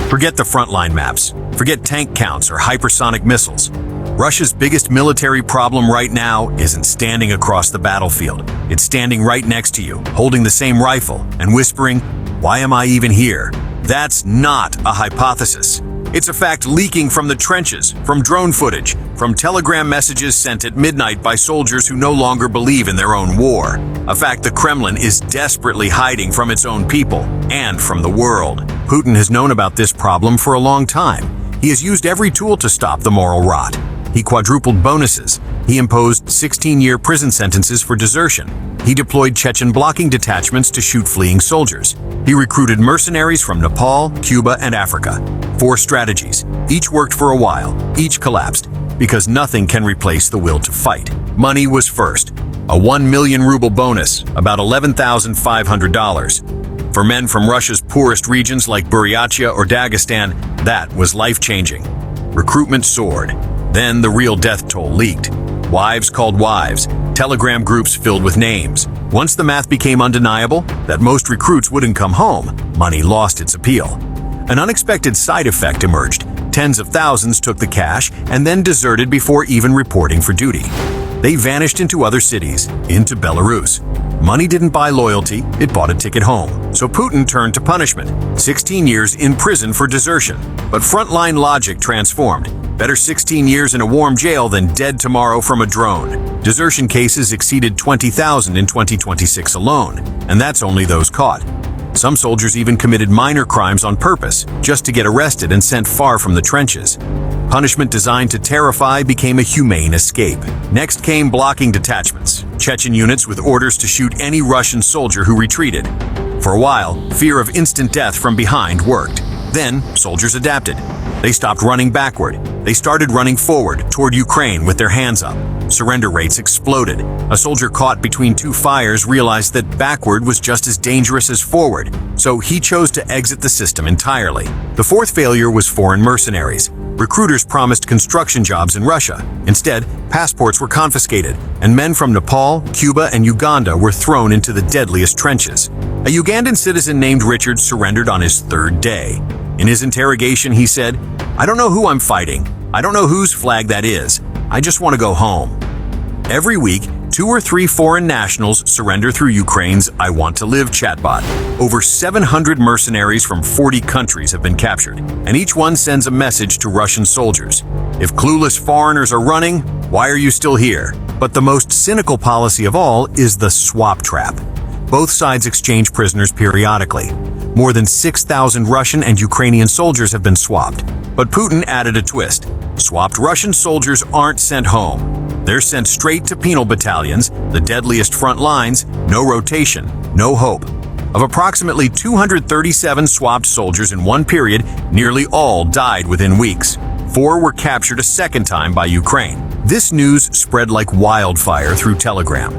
Forget the frontline maps. Forget tank counts or hypersonic missiles. Russia's biggest military problem right now isn't standing across the battlefield. It's standing right next to you, holding the same rifle and whispering, "Why am I even here?" That's not a hypothesis. It's a fact leaking from the trenches, from drone footage, from telegram messages sent at midnight by soldiers who no longer believe in their own war. A fact the Kremlin is desperately hiding from its own people and from the world. Putin has known about this problem for a long time. He has used every tool to stop the moral rot. He quadrupled bonuses. He imposed 16-year prison sentences for desertion. He deployed Chechen blocking detachments to shoot fleeing soldiers. He recruited mercenaries from Nepal, Cuba, and Africa. 4 strategies. Each worked for a while. Each collapsed. Because nothing can replace the will to fight. Money was first. A 1 million ruble bonus, about $11,500. For men from Russia's poorest regions like Buryatia or Dagestan, that was life-changing. Recruitment soared. Then the real death toll leaked. Wives called wives, telegram groups filled with names. Once the math became undeniable, that most recruits wouldn't come home, money lost its appeal. An unexpected side effect emerged. Tens of thousands took the cash and then deserted before even reporting for duty. They vanished into other cities, into Belarus. Money didn't buy loyalty, it bought a ticket home. So Putin turned to punishment, 16 years in prison for desertion. But frontline logic transformed. Better 16 years in a warm jail than dead tomorrow from a drone. Desertion cases exceeded 20,000 in 2026 alone, and that's only those caught. Some soldiers even committed minor crimes on purpose, just to get arrested and sent far from the trenches. Punishment designed to terrify became a humane escape. Next came blocking detachments, Chechen units with orders to shoot any Russian soldier who retreated. For a while, fear of instant death from behind worked. Then, soldiers adapted. They stopped running backward. They started running forward, toward Ukraine with their hands up. Surrender rates exploded. A soldier caught between 2 fires realized that backward was just as dangerous as forward, so he chose to exit the system entirely. The 4th failure was foreign mercenaries. Recruiters promised construction jobs in Russia. Instead, passports were confiscated, and men from Nepal, Cuba, and Uganda were thrown into the deadliest trenches. A Ugandan citizen named Richard surrendered on his 3rd day. In his interrogation, he said, "I don't know who I'm fighting. I don't know whose flag that is. I just want to go home." Every week, 2 or 3 foreign nationals surrender through Ukraine's I Want to Live chatbot. Over 700 mercenaries from 40 countries have been captured, and each one sends a message to Russian soldiers. If clueless foreigners are running, why are you still here? But the most cynical policy of all is the swap trap. Both sides exchange prisoners periodically. More than 6,000 Russian and Ukrainian soldiers have been swapped. But Putin added a twist. Swapped Russian soldiers aren't sent home. They're sent straight to penal battalions, the deadliest front lines, no rotation, no hope. Of approximately 237 swapped soldiers in one period, nearly all died within weeks. 4 were captured a second time by Ukraine. This news spread like wildfire through Telegram.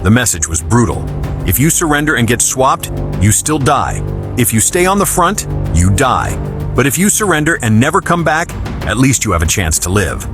The message was brutal. If you surrender and get swapped, you still die. If you stay on the front, you die. But if you surrender and never come back, at least you have a chance to live.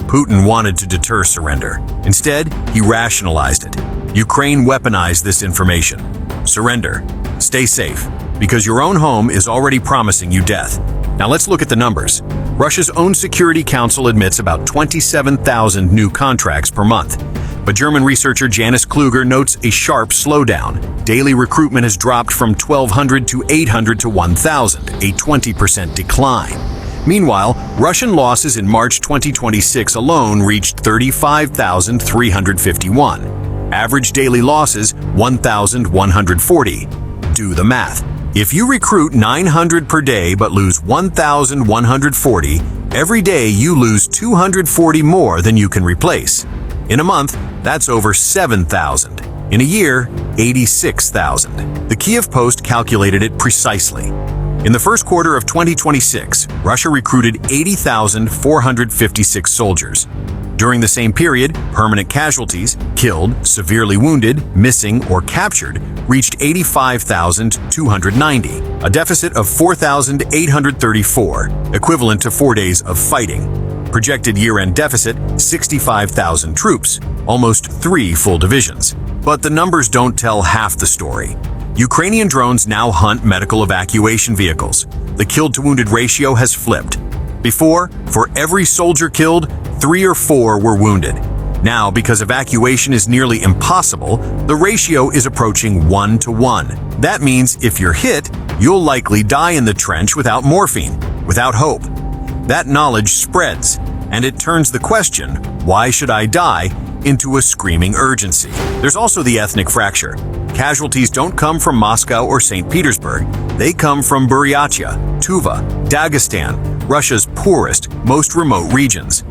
Putin wanted to deter surrender. Instead, he rationalized it. Ukraine weaponized this information. Surrender. Stay safe, because your own home is already promising you death. Now let's look at the numbers. Russia's own Security Council admits about 27,000 new contracts per month. But German researcher Janice Kluger notes a sharp slowdown. Daily recruitment has dropped from 1,200 to 800 to 1,000, a 20% decline. Meanwhile, Russian losses in March 2026 alone reached 35,351. Average daily losses, 1,140. Do the math. If you recruit 900 per day but lose 1,140, every day you lose 240 more than you can replace. In a month, that's over 7,000. In a year, 86,000. The Kiev Post calculated it precisely. In the first quarter of 2026, Russia recruited 80,456 soldiers. During the same period, permanent casualties, killed, severely wounded, missing, or captured, reached 85,290, a deficit of 4,834, equivalent to 4 days of fighting. Projected year-end deficit, 65,000 troops, almost 3 full divisions. But the numbers don't tell half the story. Ukrainian drones now hunt medical evacuation vehicles. The killed-to-wounded ratio has flipped. Before, for every soldier killed, 3 or 4 were wounded. Now, because evacuation is nearly impossible, the ratio is approaching 1 to 1. That means if you're hit, you'll likely die in the trench without morphine, without hope. That knowledge spreads, and it turns the question, "Why should I die?" into a screaming urgency. There's also the ethnic fracture. Casualties don't come from Moscow or St. Petersburg. They come from Buryatia, Tuva, Dagestan, Russia's poorest, most remote regions.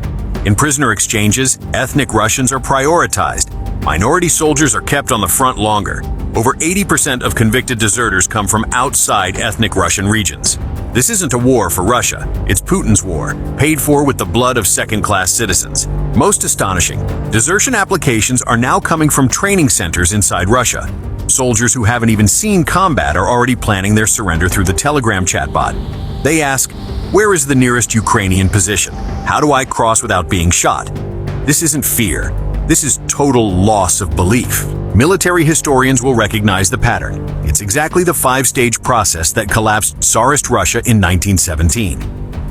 In prisoner exchanges, ethnic Russians are prioritized. Minority soldiers are kept on the front longer. Over 80% of convicted deserters come from outside ethnic Russian regions. This isn't a war for Russia. It's Putin's war, paid for with the blood of second-class citizens. Most astonishing, desertion applications are now coming from training centers inside Russia. Soldiers who haven't even seen combat are already planning their surrender through the Telegram chatbot. They ask, "Where is the nearest Ukrainian position? How do I cross without being shot?" This isn't fear. This is total loss of belief. Military historians will recognize the pattern. It's exactly the 5-stage process that collapsed Tsarist Russia in 1917.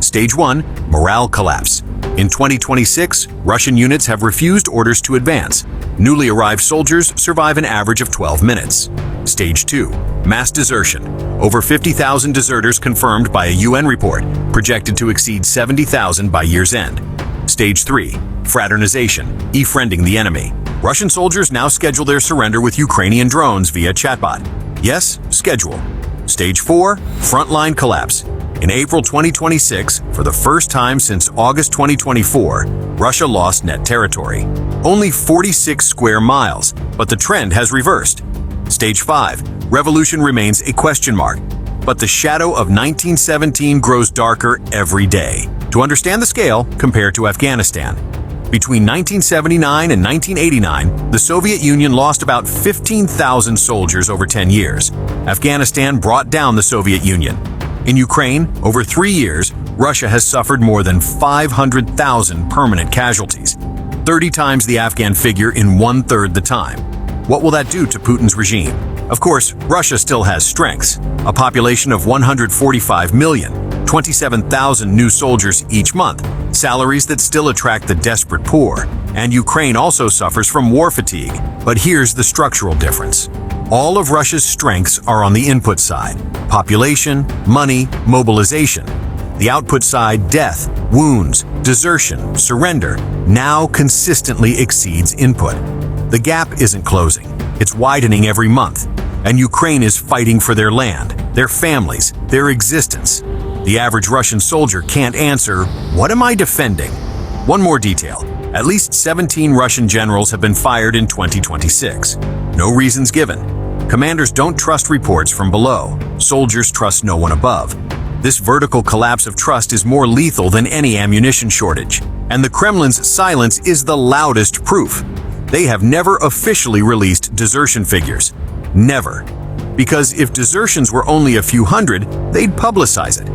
Stage 1, morale collapse. In 2026, Russian units have refused orders to advance. Newly arrived soldiers survive an average of 12 minutes. Stage 2, mass desertion. Over 50,000 deserters confirmed by a UN report, projected to exceed 70,000 by year's end. Stage 3, fraternization, befriending the enemy. Russian soldiers now schedule their surrender with Ukrainian drones via chatbot. Yes, schedule. Stage 4, frontline collapse. In April 2026, for the first time since August 2024, Russia lost net territory. Only 46 square miles, but the trend has reversed. Stage 5, revolution remains a question mark, but the shadow of 1917 grows darker every day. To understand the scale, compare to Afghanistan. Between 1979 and 1989, the Soviet Union lost about 15,000 soldiers over 10 years. Afghanistan brought down the Soviet Union. In Ukraine, over 3 years, Russia has suffered more than 500,000 permanent casualties, 30 times the Afghan figure in 1/3 the time. What will that do to Putin's regime? Of course, Russia still has strengths. A population of 145 million, 27,000 new soldiers each month, salaries that still attract the desperate poor. And Ukraine also suffers from war fatigue. But here's the structural difference. All of Russia's strengths are on the input side: population, money, mobilization. The output side, death, wounds, desertion, surrender, now consistently exceeds input. The gap isn't closing. It's widening every month. And Ukraine is fighting for their land, their families, their existence. The average Russian soldier can't answer, "What am I defending?" One more detail. At least 17 Russian generals have been fired in 2026. No reasons given. Commanders don't trust reports from below. Soldiers trust no one above. This vertical collapse of trust is more lethal than any ammunition shortage. And the Kremlin's silence is the loudest proof. They have never officially released desertion figures. Never. Because if desertions were only a few hundred, they'd publicize it.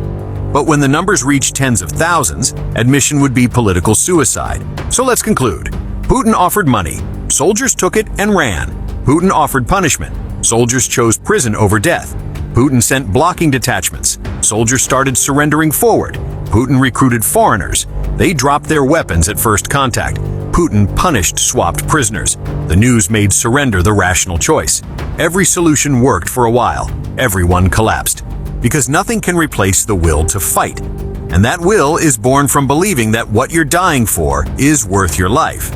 But when the numbers reach tens of thousands, admission would be political suicide. So let's conclude. Putin offered money. Soldiers took it and ran. Putin offered punishment. Soldiers chose prison over death. Putin sent blocking detachments. Soldiers started surrendering forward. Putin recruited foreigners. They dropped their weapons at first contact. Putin punished swapped prisoners. The news made surrender the rational choice. Every solution worked for a while. Everyone collapsed. Because nothing can replace the will to fight. And that will is born from believing that what you're dying for is worth your life.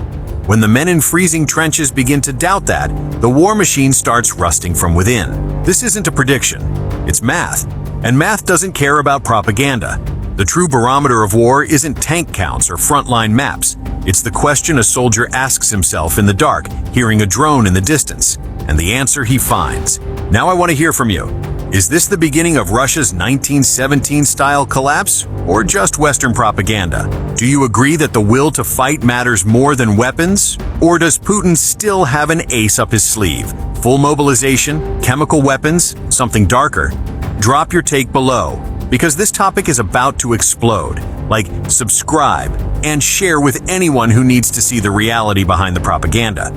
When the men in freezing trenches begin to doubt that, the war machine starts rusting from within. This isn't a prediction. It's math. And math doesn't care about propaganda. The true barometer of war isn't tank counts or frontline maps. It's the question a soldier asks himself in the dark, hearing a drone in the distance, and the answer he finds. Now I want to hear from you. Is this the beginning of Russia's 1917-style collapse, or just Western propaganda? Do you agree that the will to fight matters more than weapons? Or does Putin still have an ace up his sleeve? Full mobilization, chemical weapons, something darker? Drop your take below, because this topic is about to explode. Like, subscribe, and share with anyone who needs to see the reality behind the propaganda.